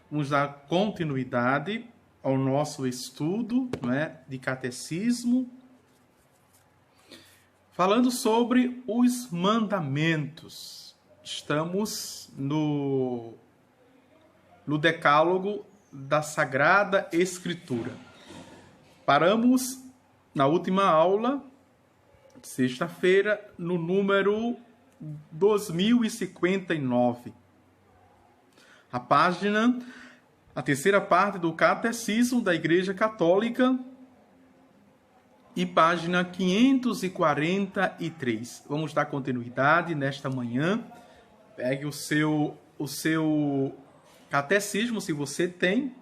Vamos dar continuidade ao nosso estudo, de catecismo, falando sobre os mandamentos. Estamos no decálogo da Sagrada Escritura. Paramos na última aula, sexta-feira, no número 2059. A terceira parte do Catecismo da Igreja Católica e página 543. Vamos dar continuidade nesta manhã. Pegue o seu catecismo, se você tem.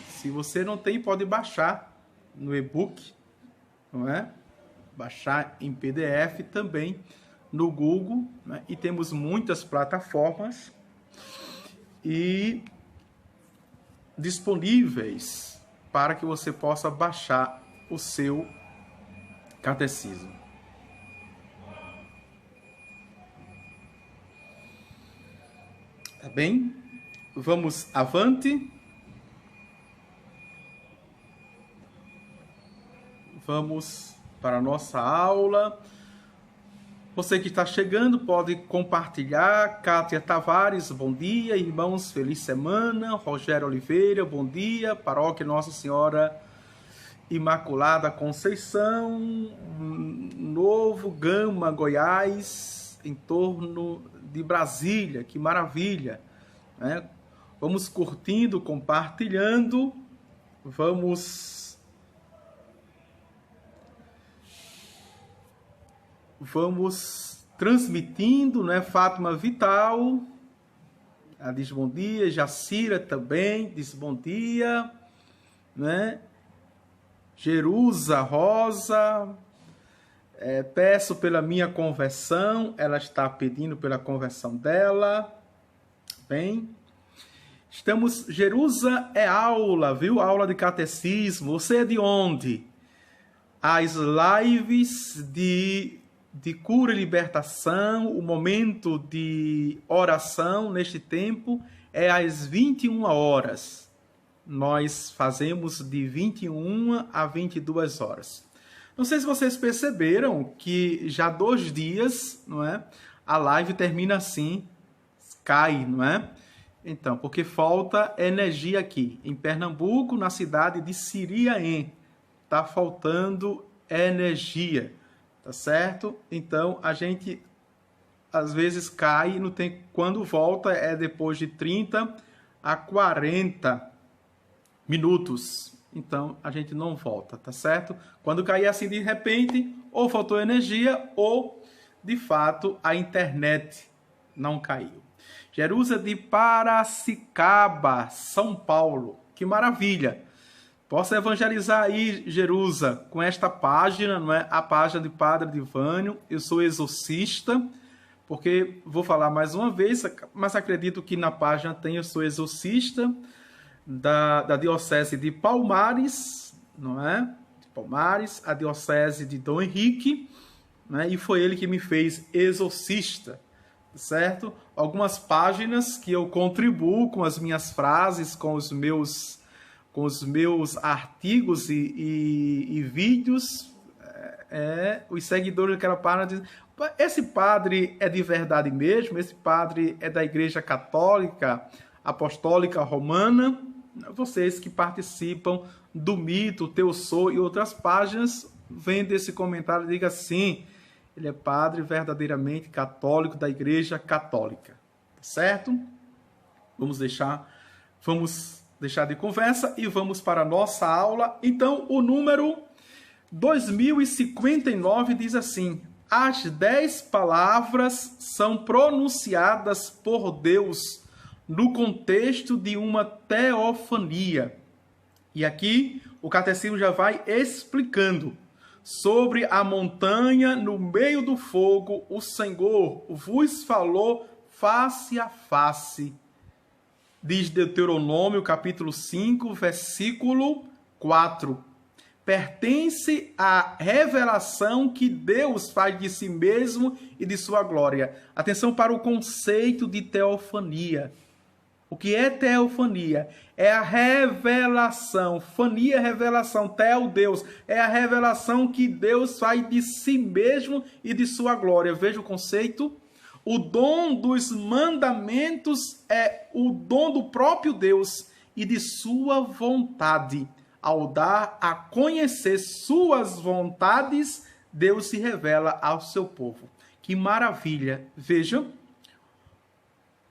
Se você não tem, pode baixar no e-book, não é? Baixar em PDF também no Google, né? E temos muitas plataformas e disponíveis para que você possa baixar o seu catecismo. Tá bem? Vamos avante. Vamos para a nossa aula. Você que está chegando pode compartilhar. Kátia Tavares, bom dia. Irmãos, feliz semana. Rogério Oliveira, bom dia. Paróquia Nossa Senhora Imaculada Conceição, Novo Gama, Goiás, em torno de Brasília. Que maravilha, né? Vamos curtindo, compartilhando. Vamos transmitindo, né? Fátima Vital, ela diz bom dia. Jacira também diz bom dia, né? Jerusa Rosa, peço pela minha conversão. Ela está pedindo pela conversão dela. Bem, Jerusa é aula, viu? Aula de catecismo. Você é de onde? As lives de cura e libertação, o momento de oração neste tempo é às 21 horas. Nós fazemos de 21 a 22 horas. Não sei se vocês perceberam que já 2 dias, não é? A live termina assim, cai, não é? Então, porque falta energia aqui. Em Pernambuco, na cidade de Siriaém, está faltando energia. Tá certo? Então, a gente às vezes cai, não tem, quando volta é depois de 30 a 40 minutos. Então, a gente não volta, tá certo? Quando cair assim de repente, ou faltou energia, ou de fato a internet não caiu. Jerusa de Piracicaba, São Paulo. Que maravilha! Posso evangelizar aí, Jerusa, com esta página, não é? A página de Padre Divânio. Eu sou exorcista, porque vou falar mais uma vez, mas acredito que na página tem. Eu sou exorcista da Diocese de Palmares, não é? De Palmares, a Diocese de Dom Henrique, né? E foi ele que me fez exorcista, certo? Algumas páginas que eu contribuo com as minhas frases, com os meus artigos e vídeos. Os seguidores daquela página dizem: esse padre é de verdade mesmo? Esse padre é da Igreja Católica Apostólica Romana? Vocês que participam do Mito, Teu Sou e outras páginas, vendo esse comentário e digam sim, ele é padre verdadeiramente católico da Igreja Católica. Tá certo? Vamos deixar de conversa e vamos para a nossa aula. Então, o número 2059 diz assim: as 10 palavras são pronunciadas por Deus no contexto de uma teofania. E aqui o catecismo já vai explicando. Sobre a montanha, no meio do fogo, o Senhor vos falou face a face. Diz Deuteronômio, capítulo 5, versículo 4. Pertence à revelação que Deus faz de si mesmo e de sua glória. Atenção para o conceito de teofania. O que é teofania? É a revelação. Fania é revelação. Teo, Deus. É a revelação que Deus faz de si mesmo e de sua glória. Veja o conceito. O dom dos mandamentos é o dom do próprio Deus e de sua vontade. Ao dar a conhecer suas vontades, Deus se revela ao seu povo. Que maravilha! Vejam.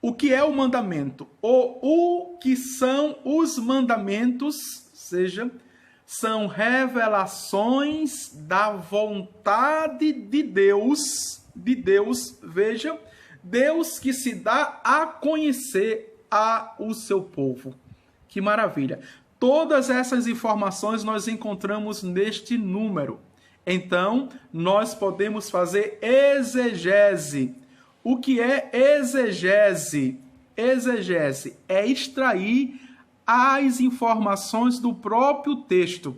O que é o mandamento? O que são os mandamentos? Seja, são revelações da vontade de Deus. Veja, Deus que se dá a conhecer ao seu povo. Que maravilha! Todas essas informações nós encontramos neste número. Então, nós podemos fazer exegese. O que é exegese? Exegese é extrair as informações do próprio texto.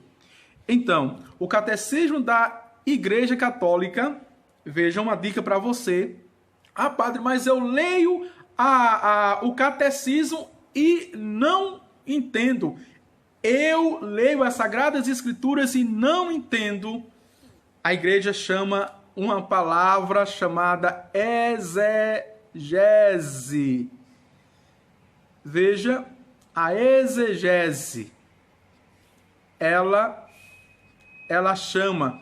Então, o Catecismo da Igreja Católica, veja uma dica para você. Ah, padre, mas eu leio o Catecismo e não entendo. Eu leio as Sagradas Escrituras e não entendo. A igreja chama uma palavra chamada exegese. Veja, a exegese, ela chama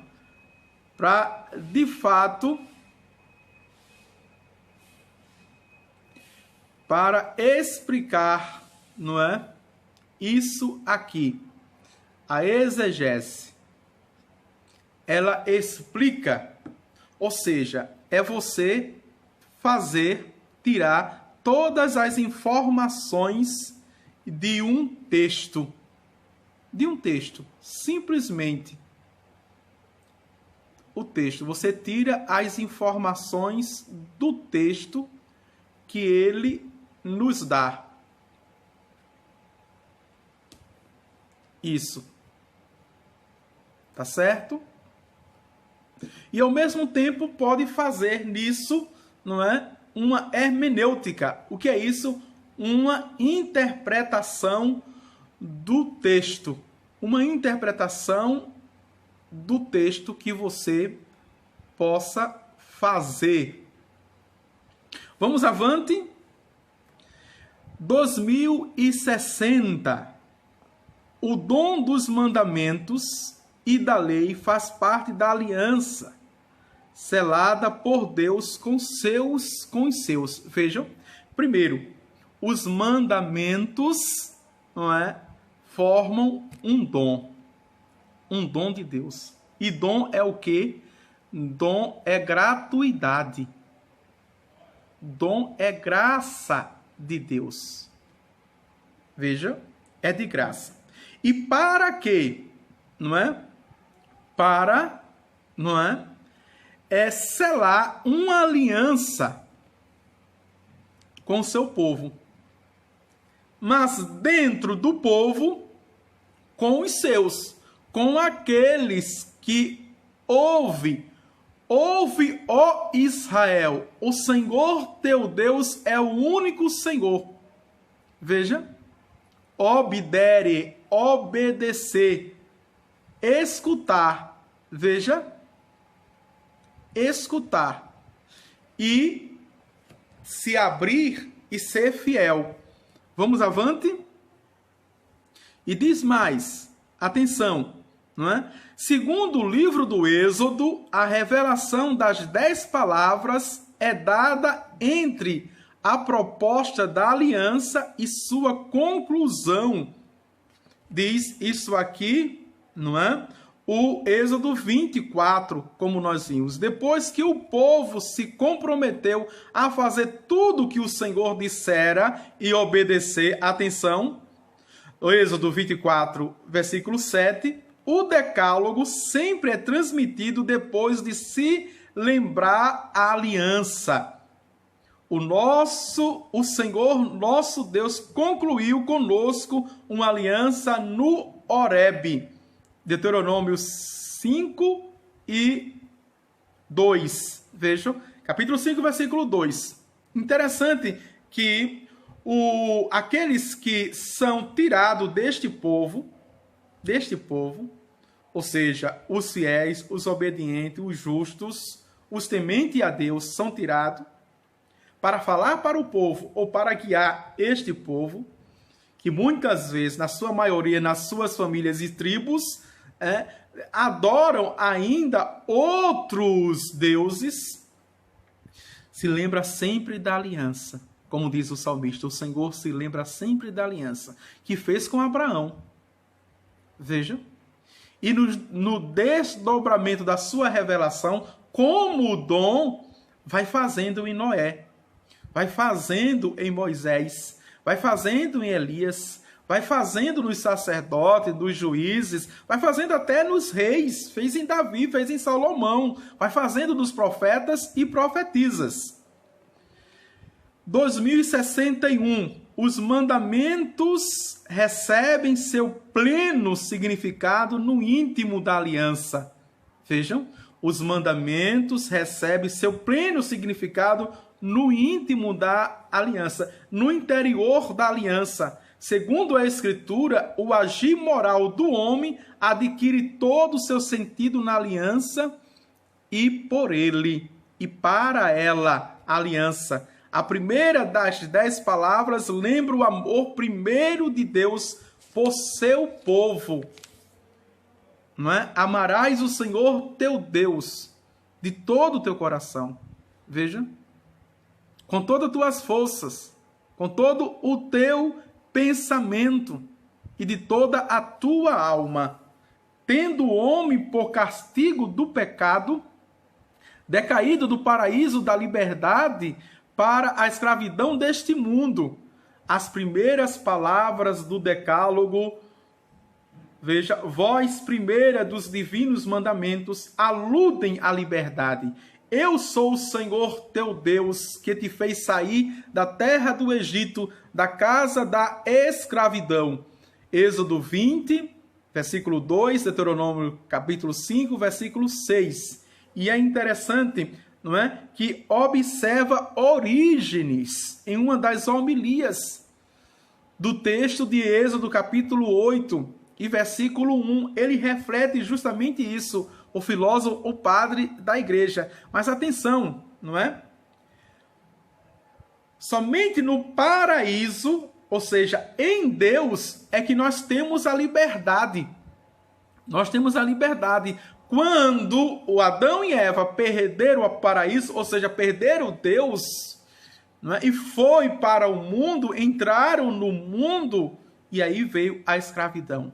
para, de fato, para explicar, não é? Isso aqui. A exegese, ela explica. Ou seja, é você tirar todas as informações de um texto. Simplesmente. O texto. Você tira as informações do texto que ele nos dá. Isso. Tá certo? E ao mesmo tempo pode fazer nisso, não é? Uma hermenêutica. O que é isso? Uma interpretação do texto. Uma interpretação do texto que você possa fazer. Vamos avante. 2060. O dom dos mandamentos e da lei faz parte da aliança selada por Deus com os seus. Vejam, primeiro, os mandamentos, não é, formam um dom de Deus. E dom é o quê? Dom é gratuidade. Dom é graça de Deus. Veja, é de graça. E para quê? Não é? Para, não é? É selar uma aliança com o seu povo. Mas dentro do povo, com os seus, com aqueles que ouve, ó Israel, o Senhor teu Deus é o único Senhor. Veja, obedere, obedecer, escutar, veja, escutar e se abrir e ser fiel. Vamos avante? E diz mais, atenção, não é? Segundo o livro do Êxodo, a revelação das 10 palavras é dada entre a proposta da aliança e sua conclusão. Diz isso aqui, não é? O Êxodo 24, como nós vimos. Depois que o povo se comprometeu a fazer tudo o que o Senhor dissera e obedecer, atenção, o Êxodo 24, versículo 7, o decálogo sempre é transmitido depois de se lembrar a aliança. O Senhor, nosso Deus, concluiu conosco uma aliança no Horebe. Deuteronômio 5 e 2. Vejam, capítulo 5, versículo 2. Interessante que aqueles que são tirados deste povo, ou seja, os fiéis, os obedientes, os justos, os tementes a Deus são tirados para falar para o povo ou para guiar este povo, que muitas vezes, na sua maioria, nas suas famílias e tribos, adoram ainda outros deuses. Se lembra sempre da aliança. Como diz o salmista, o Senhor se lembra sempre da aliança que fez com Abraão. Veja. E no desdobramento da sua revelação, como o dom, vai fazendo em Noé, vai fazendo em Moisés, vai fazendo em Elias, vai fazendo nos sacerdotes, nos juízes, vai fazendo até nos reis, fez em Davi, fez em Salomão, vai fazendo nos profetas e profetisas. 2061, os mandamentos recebem seu pleno significado no íntimo da aliança. Vejam, os mandamentos recebem seu pleno significado no íntimo da aliança, no interior da aliança. Segundo a Escritura, o agir moral do homem adquire todo o seu sentido na aliança e por ele, e para ela, aliança. A primeira das 10 palavras lembra o amor primeiro de Deus por seu povo. Não é? Amarás o Senhor teu Deus de todo o teu coração. Veja. Com todas as tuas forças, com todo o teu pensamento e de toda a tua alma. Tendo o homem por castigo do pecado, decaído do paraíso da liberdade, para a escravidão deste mundo. As primeiras palavras do Decálogo, veja, voz primeira dos divinos mandamentos, aludem à liberdade. Eu sou o Senhor teu Deus, que te fez sair da terra do Egito, da casa da escravidão. Êxodo 20, versículo 2, Deuteronômio capítulo 5, versículo 6. E é interessante, não é, que observa Orígenes em uma das homilias do texto de Êxodo capítulo 8 e versículo 1. Ele reflete justamente isso, o filósofo, o padre da igreja. Mas atenção, não é? Somente no paraíso, ou seja, em Deus, é que nós temos a liberdade. Nós temos a liberdade. Quando o Adão e Eva perderam o paraíso, ou seja, perderam Deus, não é? E foi para o mundo, entraram no mundo, e aí veio a escravidão.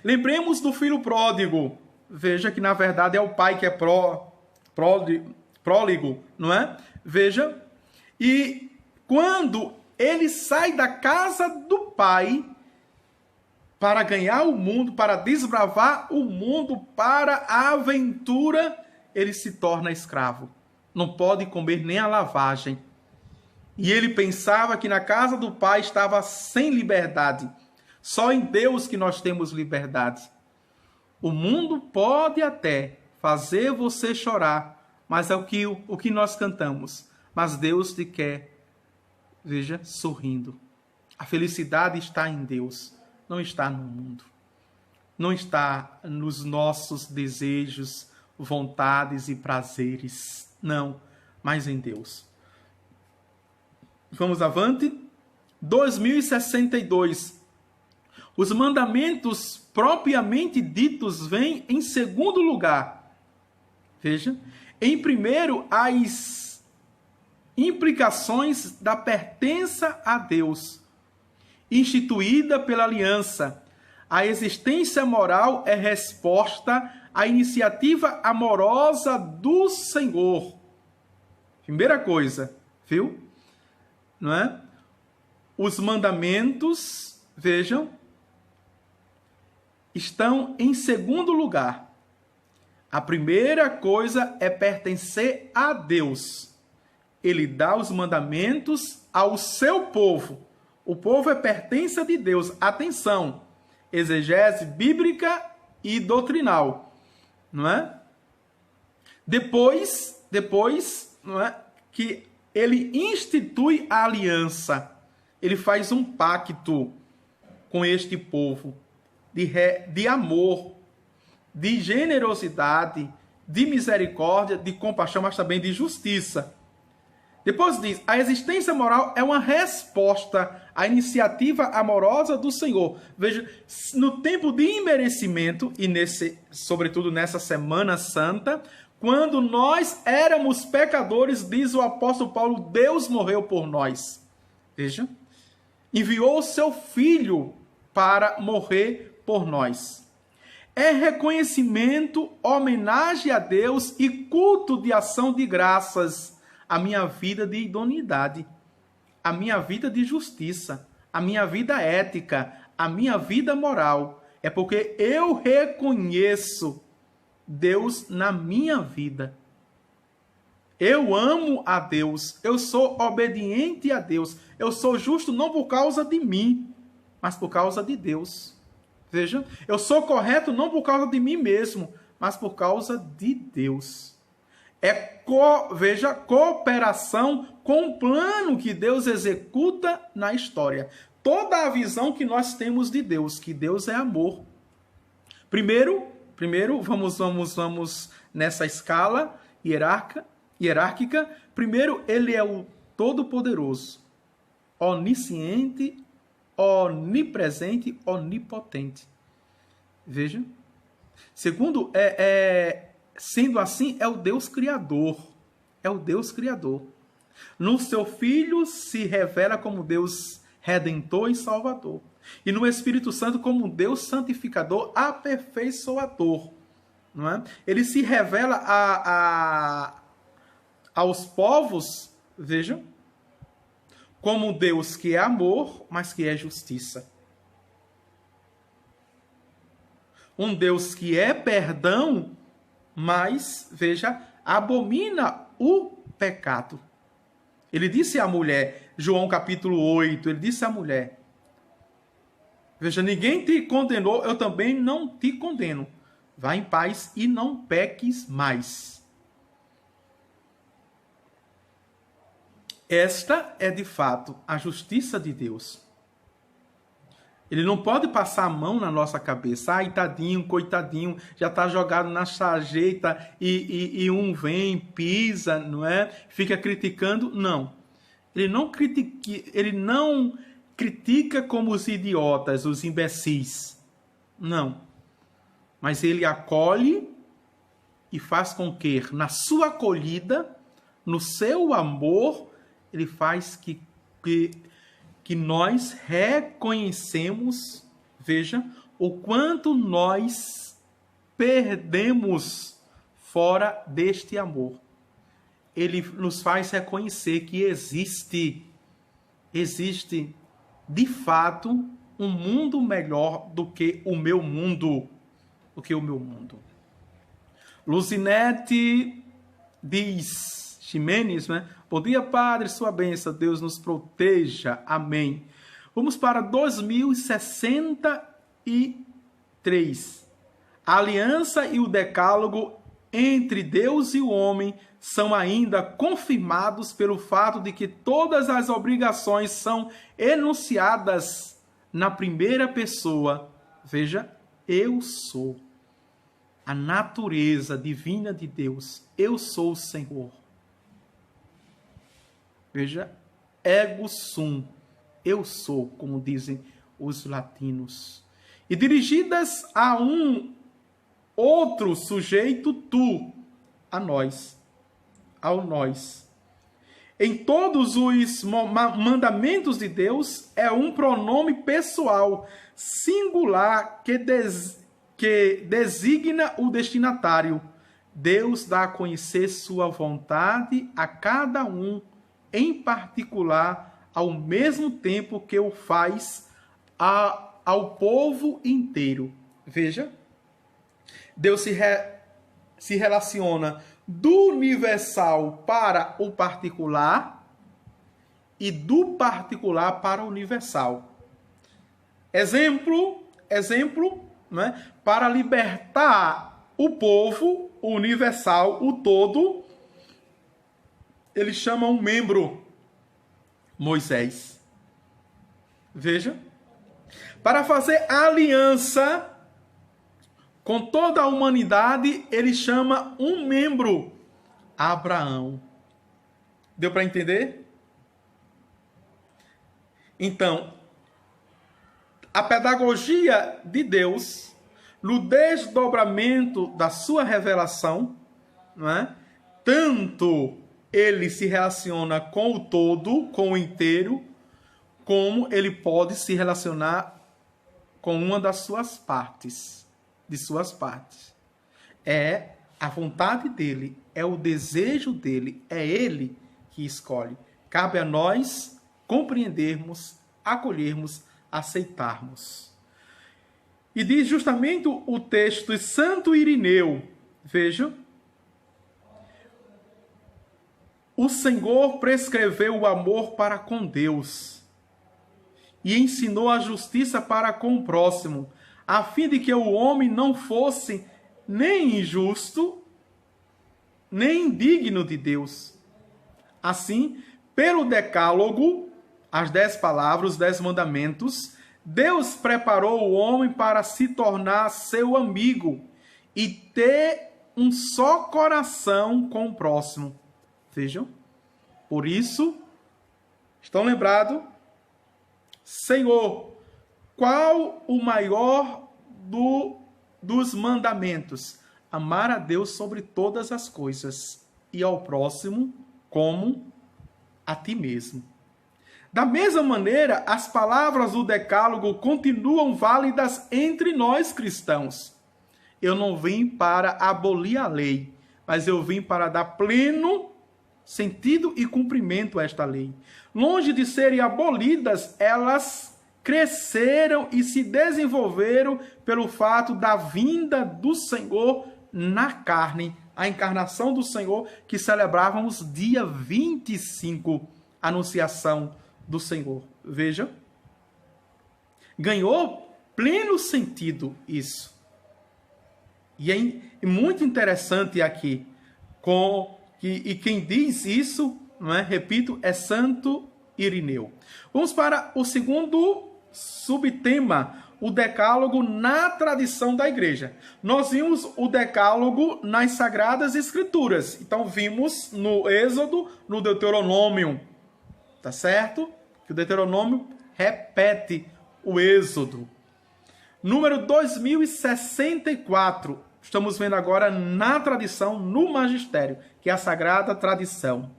Lembremos do filho pródigo. Veja que, na verdade, é o pai que é pródigo, não é? Veja. E quando ele sai da casa do pai para ganhar o mundo, para desbravar o mundo, para a aventura, ele se torna escravo. Não pode comer nem a lavagem. E ele pensava que na casa do pai estava sem liberdade. Só em Deus que nós temos liberdade. O mundo pode até fazer você chorar, mas é o que nós cantamos. Mas Deus te quer, veja, sorrindo. A felicidade está em Deus. Não está no mundo, não está nos nossos desejos, vontades e prazeres, não, mas em Deus. Vamos avante. 2062. Os mandamentos propriamente ditos vêm em segundo lugar. Veja, em primeiro, as implicações da pertença a Deus, instituída pela aliança. A existência moral é resposta à iniciativa amorosa do Senhor. Primeira coisa, viu? Não é? Os mandamentos, vejam, estão em segundo lugar. A primeira coisa é pertencer a Deus. Ele dá os mandamentos ao seu povo. O povo é pertença de Deus. Atenção, exegese bíblica e doutrinal, não é? Depois, não é, que ele institui a aliança. ele faz um pacto com este povo de amor, de generosidade, de misericórdia, de compaixão, mas também de justiça. Depois diz, a existência moral é uma resposta à iniciativa amorosa do Senhor. Veja, no tempo de imerecimento, e sobretudo nessa Semana Santa, quando nós éramos pecadores, diz o apóstolo Paulo, Deus morreu por nós. Veja, enviou o seu Filho para morrer por nós. É reconhecimento, homenagem a Deus e culto de ação de graças a minha vida de idoneidade, a minha vida de justiça, a minha vida ética, a minha vida moral. É porque eu reconheço Deus na minha vida. Eu amo a Deus, eu sou obediente a Deus, eu sou justo não por causa de mim, mas por causa de Deus. Veja, eu sou correto não por causa de mim mesmo, mas por causa de Deus. Veja, cooperação com o plano que Deus executa na história. Toda a visão que nós temos de Deus, que Deus é amor. Primeiro, vamos nessa escala hierárquica. Primeiro, ele é o Todo-Poderoso, onisciente, onipresente, onipotente. Veja. Segundo, sendo assim, é o Deus Criador. É o Deus Criador. No seu Filho se revela como Deus Redentor e Salvador. E no Espírito Santo como Deus Santificador, Aperfeiçoador. Não é? Ele se revela aos povos, vejam, como Deus que é amor, mas que é justiça. Um Deus que é perdão, mas, veja, abomina o pecado. Ele disse à mulher, João capítulo 8, ele disse à mulher, veja, ninguém te condenou, eu também não te condeno. Vá em paz e não peques mais. Esta é, de fato, a justiça de Deus. Ele não pode passar a mão na nossa cabeça. Ai, tadinho, coitadinho, já está jogado na sarjeta e um vem, pisa, não é? Fica criticando. Não. Ele não critica como os idiotas, os imbecis. Não. Mas ele acolhe e faz com que, na sua acolhida, no seu amor, ele faz que nós reconhecemos, veja, o quanto nós perdemos fora deste amor. Ele nos faz reconhecer que existe, de fato, um mundo melhor do que o meu mundo. Luzinete diz, Ximenes, né? Bom dia, Padre, sua bênção, Deus nos proteja, amém. Vamos para 2063. A aliança e o decálogo entre Deus e o homem são ainda confirmados pelo fato de que todas as obrigações são enunciadas na primeira pessoa. Veja, eu sou. A natureza divina de Deus. Eu sou o Senhor. Veja, ego sum, eu sou, como dizem os latinos. E dirigidas a um outro sujeito, tu, a nós, ao nós. Em todos os mandamentos de Deus, é um pronome pessoal, singular, que designa o destinatário. Deus dá a conhecer sua vontade a cada um, em particular, ao mesmo tempo que o faz ao povo inteiro. Veja, Deus se relaciona do universal para o particular e do particular para o universal. Exemplo, né? Para libertar o povo, o universal, o todo, ele chama um membro, Moisés. Veja. Para fazer aliança com toda a humanidade, ele chama um membro, Abraão. Deu para entender? Então, a pedagogia de Deus, no desdobramento da sua revelação, não é? Tanto ele se relaciona com o todo, com o inteiro, como ele pode se relacionar com uma das suas partes, de suas partes. É a vontade dele, é o desejo dele, é ele que escolhe. Cabe a nós compreendermos, acolhermos, aceitarmos. E diz justamente o texto de Santo Irineu, vejam, o Senhor prescreveu o amor para com Deus e ensinou a justiça para com o próximo, a fim de que o homem não fosse nem injusto, nem indigno de Deus. Assim, pelo decálogo, as 10 palavras, os 10 mandamentos, Deus preparou o homem para se tornar seu amigo e ter um só coração com o próximo. Vejam, por isso, estão lembrados? Senhor, qual o maior dos mandamentos? Amar a Deus sobre todas as coisas e ao próximo como a ti mesmo. Da mesma maneira, as palavras do decálogo continuam válidas entre nós cristãos. Eu não vim para abolir a lei, mas eu vim para dar pleno sentido e cumprimento a esta lei. Longe de serem abolidas, elas cresceram e se desenvolveram pelo fato da vinda do Senhor na carne, a encarnação do Senhor que celebrávamos dia 25, Anunciação do Senhor. Veja, ganhou pleno sentido isso. E é muito interessante aqui, e quem diz isso, não é? Repito, é Santo Irineu. Vamos para o segundo subtema, o decálogo na tradição da igreja. Nós vimos o decálogo nas Sagradas Escrituras. Então vimos no Êxodo, no Deuteronômio, tá certo? Que o Deuteronômio repete o Êxodo. Número 2064. Estamos vendo agora na tradição, no magistério, que é a Sagrada Tradição.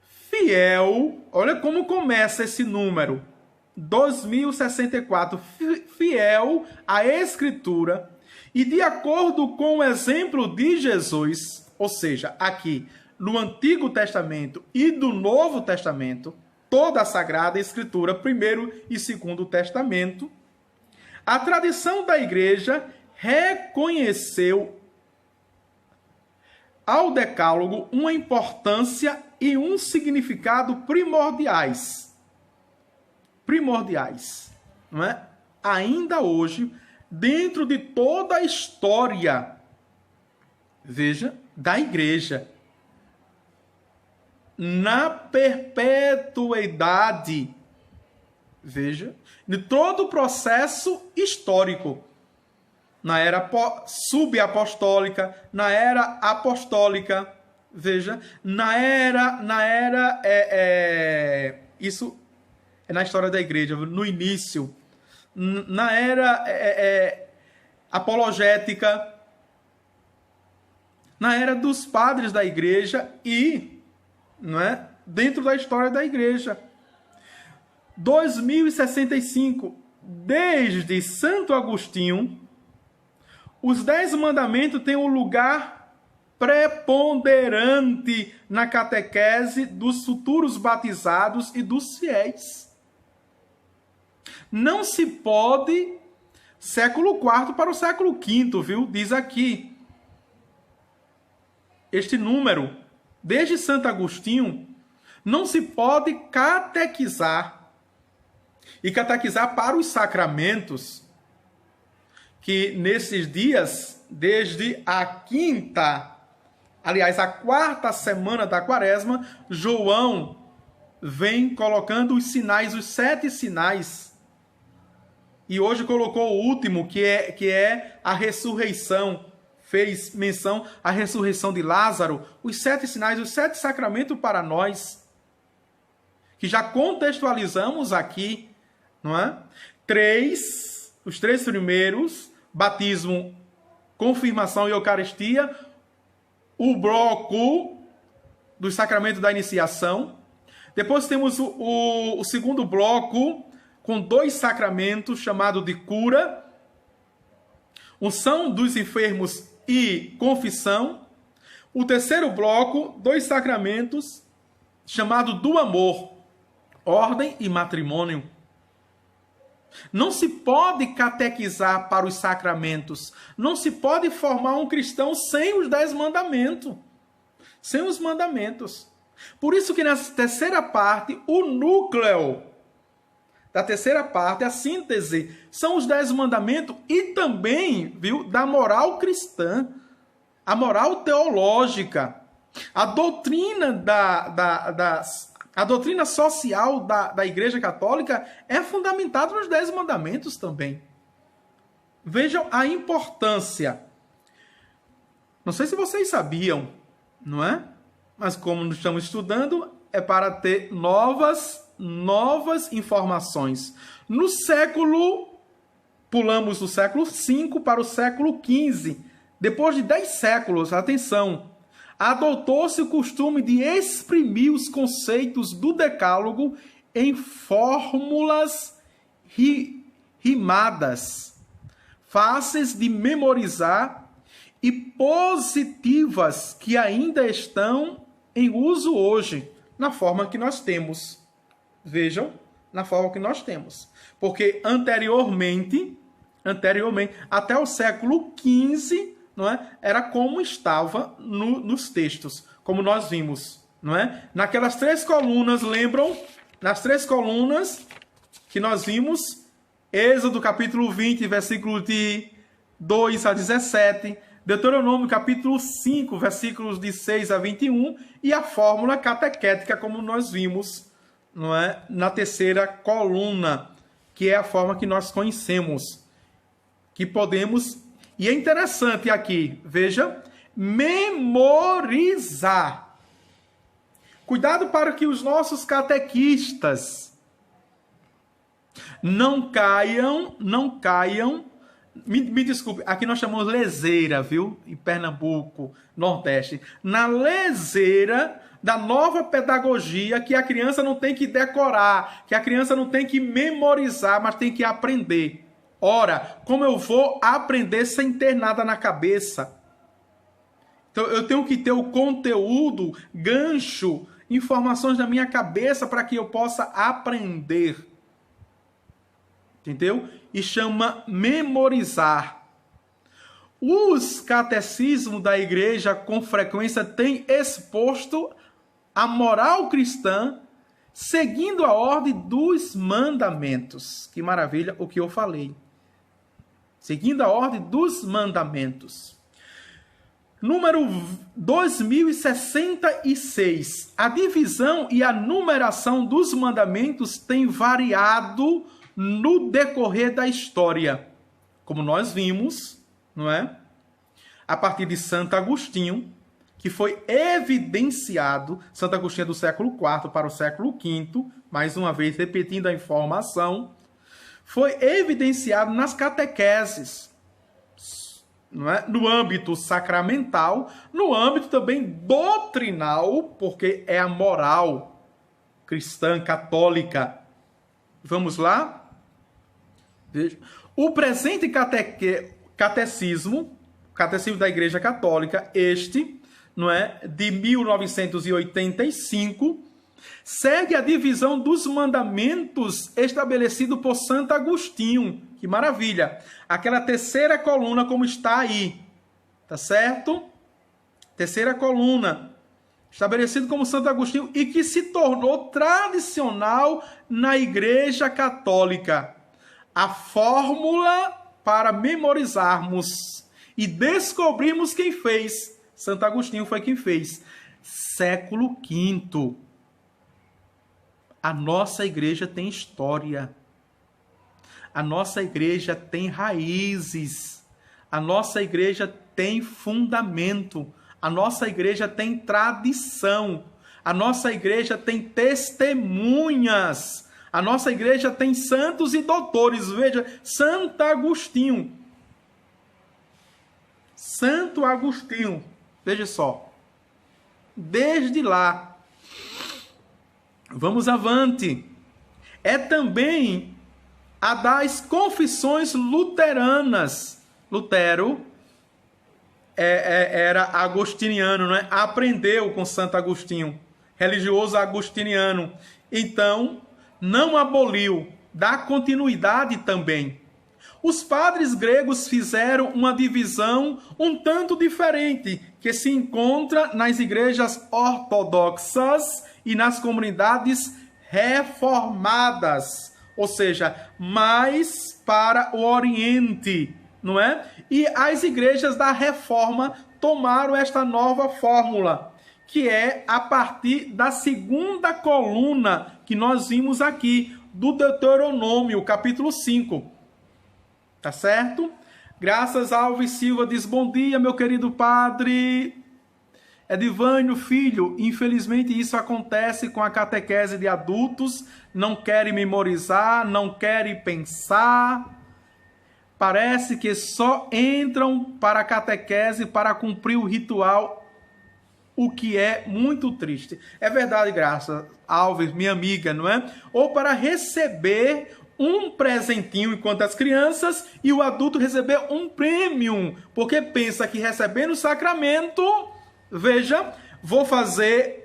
Fiel, olha como começa esse número. 2064, fiel à Escritura e de acordo com o exemplo de Jesus, ou seja, aqui no Antigo Testamento e do Novo Testamento, toda a Sagrada Escritura, Primeiro e Segundo Testamento, a tradição da Igreja reconheceu ao Decálogo uma importância e um significado primordiais, não é? Ainda hoje, dentro de toda a história, veja, da Igreja, na perpetuidade, veja, de todo o processo histórico, na era subapostólica, na era apostólica, veja, isso é na história da igreja, no início, na era apologética, na era dos padres da igreja e, não é, dentro da história da igreja. 2065, desde Santo Agostinho, os 10 mandamentos têm um lugar preponderante na catequese dos futuros batizados e dos fiéis. Não se pode século IV para o século V, viu? Diz aqui. Este número, desde Santo Agostinho, não se pode catequizar. E catequizar para os sacramentos, que nesses dias, desde a quarta semana da Quaresma, João vem colocando os sinais, os 7 sinais E hoje colocou o último, que é a ressurreição. Fez menção à ressurreição de Lázaro, os 7 sinais, os 7 sacramentos para nós, que já contextualizamos aqui, não é? Os 3 primeiros, batismo, confirmação e Eucaristia, o bloco dos sacramentos da iniciação. Depois temos o segundo bloco, com 2 sacramentos, chamado de cura, unção dos enfermos e confissão. O terceiro bloco, 2 sacramentos, chamado do amor, ordem e matrimônio. Não se pode catequizar para os sacramentos. Não se pode formar um cristão sem os 10 mandamentos. Sem os mandamentos. Por isso que nessa terceira parte, o núcleo da terceira parte, a síntese, são os 10 mandamentos e também, viu, da moral cristã, a moral teológica, a doutrina a doutrina social da Igreja Católica é fundamentada nos 10 mandamentos também. Vejam a importância. Não sei se vocês sabiam, não é? Mas como estamos estudando, é para ter novas informações. No século, pulamos do século V para o século XV. Depois de 10 séculos, atenção, adotou-se o costume de exprimir os conceitos do Decálogo em fórmulas rimadas, fáceis de memorizar e positivas que ainda estão em uso hoje, na forma que nós temos. Vejam, na forma que nós temos. Porque anteriormente, até o século XV, não é? Era como estava nos textos, como nós vimos, não é? Naquelas 3 colunas, lembram? Nas 3 colunas que nós vimos, Êxodo capítulo 20, versículos de 2 a 17, Deuteronômio capítulo 5, versículos de 6 a 21, e a fórmula catequética, como nós vimos, não é? Na terceira coluna, que é a forma que nós conhecemos, que podemos. E é interessante aqui, veja, memorizar. Cuidado para que os nossos catequistas não caiam, me desculpe, aqui nós chamamos leseira, viu? Em Pernambuco, Nordeste. Na leseira da nova pedagogia, que a criança não tem que decorar, que a criança não tem que memorizar, mas tem que aprender. Ora, como eu vou aprender sem ter nada na cabeça? Então, eu tenho que ter o conteúdo, gancho, informações na minha cabeça para que eu possa aprender. Entendeu? E chama memorizar. Os catecismos da igreja, com frequência, têm exposto a moral cristã seguindo a ordem dos mandamentos. Que maravilha o que eu falei. Seguindo a ordem dos mandamentos. Número 2066. A divisão e a numeração dos mandamentos tem variado no decorrer da história. Como nós vimos, não é? A partir de Santo Agostinho, que foi evidenciado, Santo Agostinho é do século IV para o século V, mais uma vez repetindo a informação, foi evidenciado nas catequeses, não é? No âmbito sacramental, no âmbito também doutrinal, porque é a moral cristã católica. Vamos lá? Veja. O presente catecismo da Igreja Católica, não é, de 1985, segue a divisão dos mandamentos estabelecido por Santo Agostinho. Que maravilha! Aquela terceira coluna como está aí. Tá certo? Terceira coluna. Estabelecido como Santo Agostinho e que se tornou tradicional na Igreja Católica. A fórmula para memorizarmos e descobrirmos quem fez. Santo Agostinho foi quem fez. Século V. A nossa igreja tem história. A nossa igreja tem raízes. A nossa igreja tem fundamento. A nossa igreja tem tradição. A nossa igreja tem testemunhas. A nossa igreja tem santos e doutores. Veja, Santo Agostinho. Santo Agostinho. Veja só. Desde lá. Vamos avante. É também a das confissões luteranas. Lutero era agostiniano, não é? Aprendeu com Santo Agostinho, religioso agostiniano. Então, não aboliu, dá continuidade também. Os padres gregos fizeram uma divisão um tanto diferente, que se encontra nas igrejas ortodoxas e nas comunidades reformadas, ou seja, mais para o Oriente, não é? E as igrejas da Reforma tomaram esta nova fórmula, que é a partir da segunda coluna que nós vimos aqui, do Deuteronômio, capítulo 5. Tá certo? Graças Alves Silva diz, bom dia, meu querido padre. Edivânio, filho, infelizmente isso acontece com a catequese de adultos, não querem memorizar, não querem pensar. Parece que só entram para a catequese para cumprir o ritual, o que é muito triste. É verdade, Graça Alves, minha amiga, não é? Ou para receber um presentinho enquanto as crianças e o adulto receber um prêmio, porque pensa que recebendo o sacramento, veja, vou fazer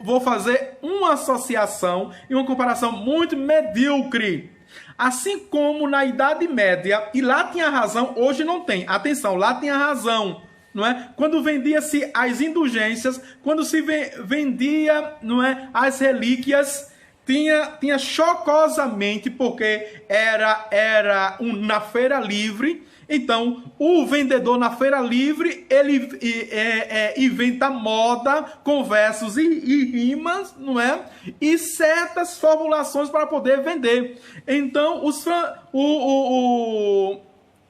uma associação e uma comparação muito medíocre. Assim como na Idade Média, e lá tinha razão, hoje não tem. Atenção, lá tinha razão, não é? Quando vendia-se as indulgências, quando se vendia, não é, as relíquias, tinha chocosamente, porque era na feira livre. Então, o vendedor na feira livre, ele inventa moda com versos e rimas, não é? E certas formulações para poder vender. Então,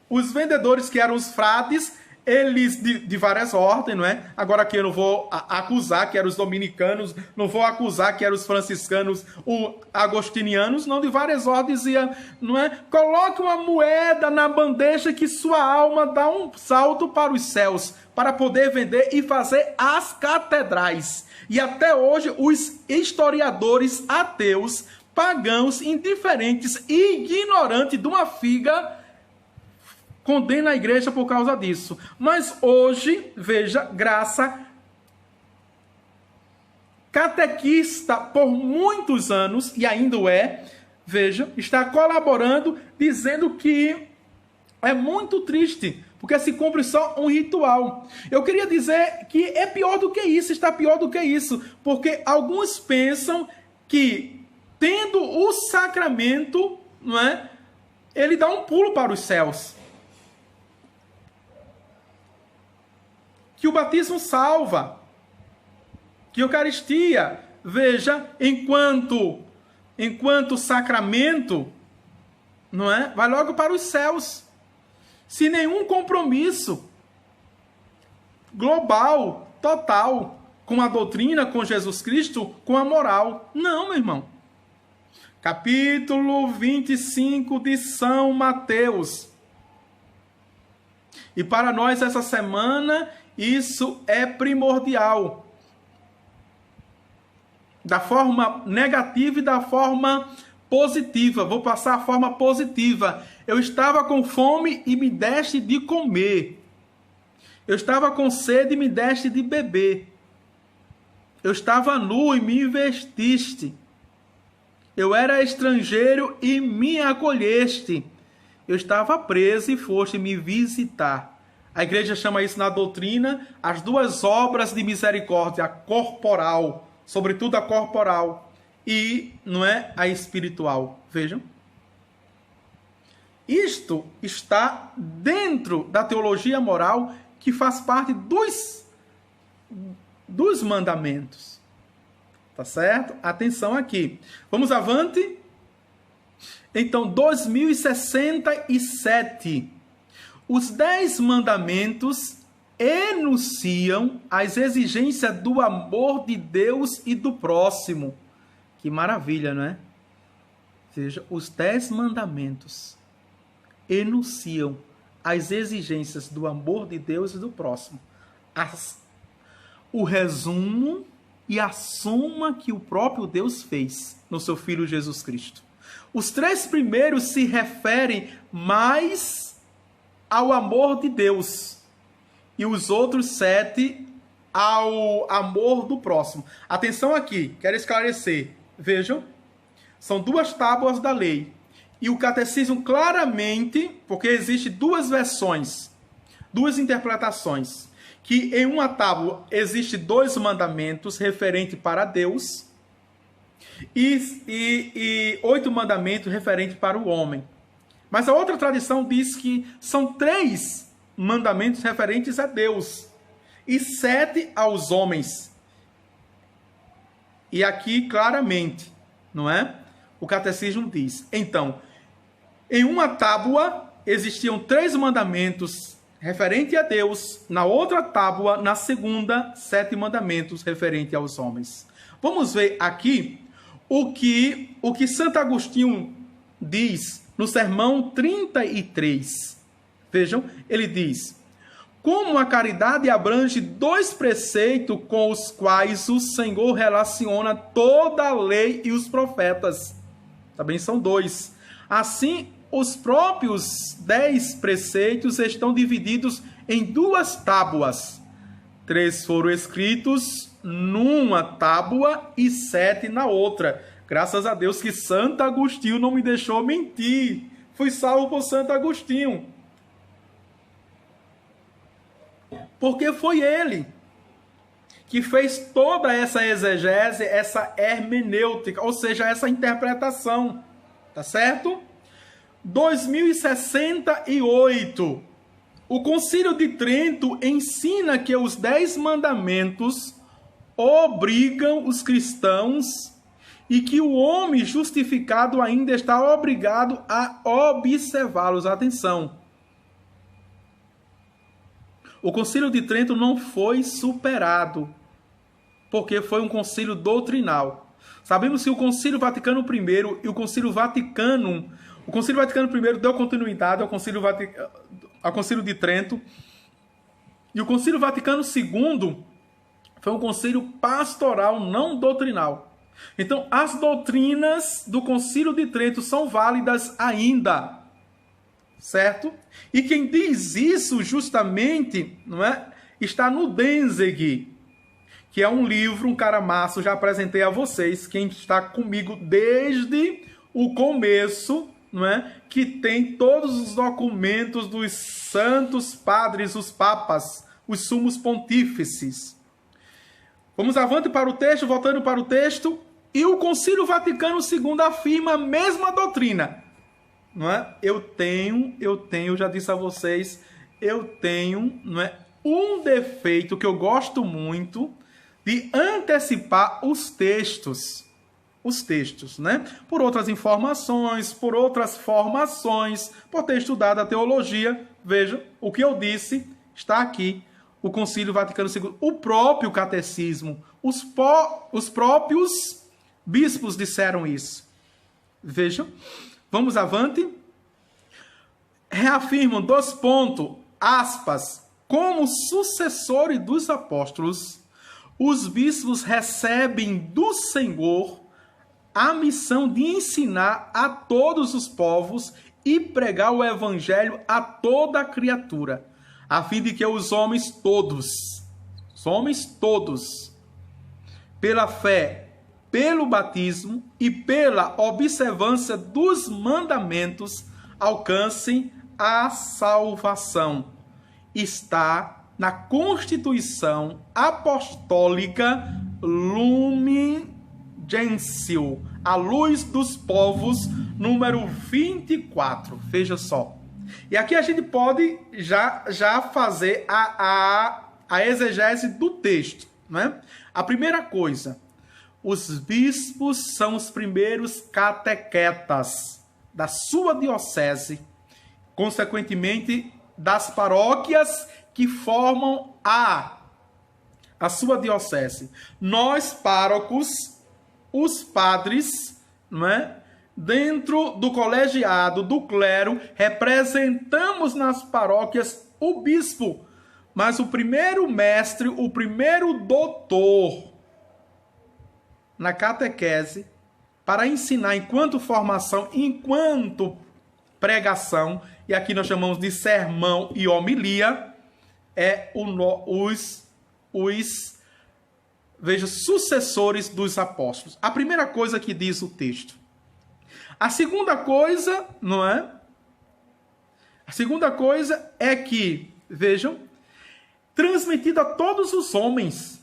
os vendedores que eram os frades, eles de várias ordens, não é? Agora aqui eu não vou acusar que eram os dominicanos, não vou acusar que eram os franciscanos, os agostinianos, não, de várias ordens dizia, não é? Coloque uma moeda na bandeja que sua alma dá um salto para os céus, para poder vender e fazer as catedrais. E até hoje os historiadores ateus, pagãos, indiferentes e ignorantes de uma figa condena a igreja por causa disso. Mas hoje, veja, Graça, catequista por muitos anos, e ainda é, veja, está colaborando, dizendo que é muito triste, porque se cumpre só um ritual. Eu queria dizer que é pior do que isso, está pior do que isso, porque alguns pensam que, tendo o sacramento, não é, ele dá um pulo para os céus. Que o batismo salva, que a Eucaristia, veja, enquanto sacramento, não é? Vai logo para os céus, sem nenhum compromisso global, total, com a doutrina, com Jesus Cristo, com a moral. Não, meu irmão. Capítulo 25 de São Mateus. E para nós essa semana, isso é primordial. Da forma negativa e da forma positiva. Vou passar a forma positiva. Eu estava com fome e me deste de comer. Eu estava com sede e me deste de beber. Eu estava nu e me vestiste. Eu era estrangeiro e me acolheste. Eu estava preso e foste me visitar. A igreja chama isso na doutrina as duas obras de misericórdia, a corporal, sobretudo a corporal, e não é a espiritual. Vejam. Isto está dentro da teologia moral que faz parte dos mandamentos. Tá certo? Atenção aqui. Vamos avante. Então, 2067. Os 10 mandamentos enunciam as exigências do amor de Deus e do próximo. Que maravilha, não é? Ou seja, os 10 mandamentos enunciam as exigências do amor de Deus e do próximo. O resumo e a soma que o próprio Deus fez no seu Filho Jesus Cristo. Os 3 primeiros se referem mais ao amor de Deus e os outros 7 ao amor do próximo. Atenção aqui, quero esclarecer. Vejam, são 2 tábuas da lei. E o catecismo claramente, porque existem 2 versões, 2 interpretações, que em uma tábua existe 2 mandamentos referentes para Deus e 8 mandamentos referentes para o homem. Mas a outra tradição diz que são 3 mandamentos referentes a Deus e 7 aos homens. E aqui claramente, não é? O catecismo diz. Então, em uma tábua existiam 3 mandamentos referentes a Deus, na outra tábua, na segunda, 7 mandamentos referentes aos homens. Vamos ver aqui o que Santo Agostinho diz no sermão 33. Vejam, ele diz: como a caridade abrange 2 preceitos com os quais o Senhor relaciona toda a lei e os profetas. Também são 2. Assim, os próprios 10 preceitos estão divididos em 2 tábuas. 3 foram escritos numa tábua e 7 na outra. Graças a Deus que Santo Agostinho não me deixou mentir. Fui salvo por Santo Agostinho. Porque foi ele que fez toda essa exegese, essa hermenêutica, ou seja, essa interpretação. Tá certo? 2068. O Concílio de Trento ensina que os 10 mandamentos obrigam os cristãos e que o homem justificado ainda está obrigado a observá-los. Atenção. O Concílio de Trento não foi superado, porque foi um concílio doutrinal. Sabemos que o Concílio Vaticano I e o Concílio Vaticano I deu continuidade ao Concílio de Trento, e o Concílio Vaticano II foi um concílio pastoral, não doutrinal. Então, as doutrinas do Concílio de Trento são válidas ainda, certo? E quem diz isso justamente, não é, está no Danzig, que é um livro, um caramaço, já apresentei a vocês, quem está comigo desde o começo, não é, que tem todos os documentos dos santos padres, os papas, os sumos pontífices. Vamos avante para o texto, voltando para o texto. E o Concílio Vaticano II afirma a mesma doutrina. Não é? Eu já disse a vocês, eu tenho, não é, um defeito que eu gosto muito de antecipar os textos. Os textos, né? Por outras informações, por outras formações, por ter estudado a teologia. Veja, o que eu disse está aqui. O Concílio Vaticano II, o próprio catecismo, os próprios bispos disseram isso. Vejam, vamos avante. Reafirmam 2 pontos, aspas, como sucessores dos apóstolos, os bispos recebem do Senhor a missão de ensinar a todos os povos e pregar o evangelho a toda a criatura, a fim de que os homens todos, pela fé, pelo batismo e pela observância dos mandamentos, alcancem a salvação. Está na Constituição Apostólica Lumen Gentium, a luz dos povos, número 24. Veja só. E aqui a gente pode já fazer a exegese do texto, né? A primeira coisa, os bispos são os primeiros catequetas. da sua diocese, consequentemente das paróquias que formam a sua diocese. Nós, párocos, os padres, não é? Dentro do colegiado, do clero, representamos nas paróquias o bispo, mas o primeiro mestre, o primeiro doutor na catequese, para ensinar enquanto formação, enquanto pregação, e aqui nós chamamos de sermão e homilia, é veja, sucessores dos apóstolos. A primeira coisa que diz o texto. A segunda coisa, não é? A segunda coisa é que, vejam, transmitido a todos os homens.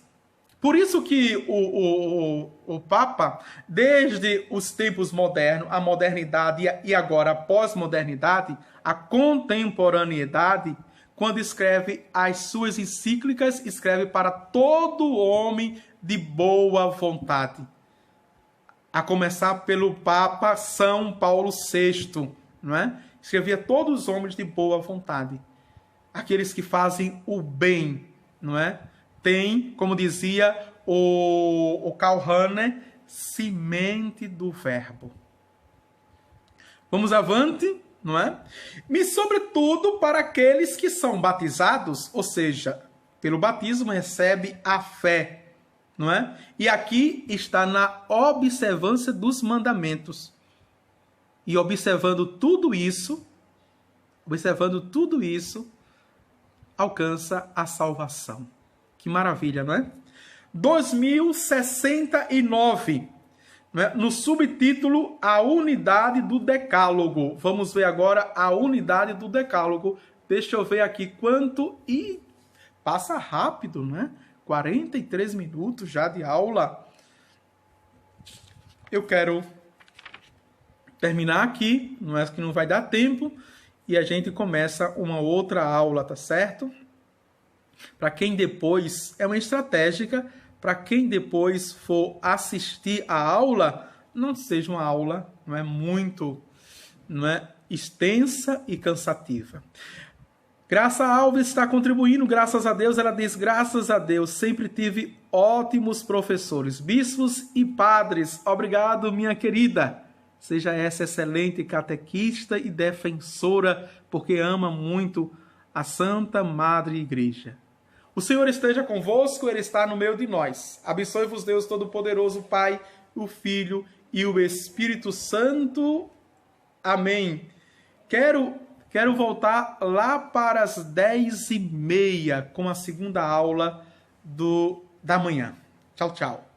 Por isso que o Papa, desde os tempos modernos, a modernidade e agora a pós-modernidade, a contemporaneidade, quando escreve as suas encíclicas, escreve para todo homem de boa vontade. A começar pelo Papa São Paulo VI, não é? Escrevia a todos os homens de boa vontade. Aqueles que fazem o bem, não é? Tem, como dizia o Karl Rahner, semente do verbo. Vamos avante, não é? E sobretudo para aqueles que são batizados, ou seja, pelo batismo recebe a fé, não é? E aqui está na observância dos mandamentos. E observando tudo isso, alcança a salvação. Que maravilha, não é? 2069, não é? No subtítulo A Unidade do Decálogo. Vamos ver agora a unidade do Decálogo. Deixa eu ver aqui quanto... E passa rápido, né? 43 minutos já de aula. Eu quero terminar aqui, não é que não vai dar tempo, e a gente começa uma outra aula, tá certo? Para quem depois, é uma estratégica, para quem depois for assistir a aula, não seja uma aula, não é muito, não é extensa e cansativa. Graça Alves está contribuindo, graças a Deus. Ela diz, graças a Deus, sempre tive ótimos professores, bispos e padres. Obrigado, minha querida. Seja essa excelente catequista e defensora, porque ama muito a Santa Madre Igreja. O Senhor esteja convosco, Ele está no meio de nós. Abençoe-vos Deus Todo-Poderoso, Pai, o Filho e o Espírito Santo. Amém. Quero voltar lá para as 10h30 com a segunda aula da manhã. Tchau, tchau.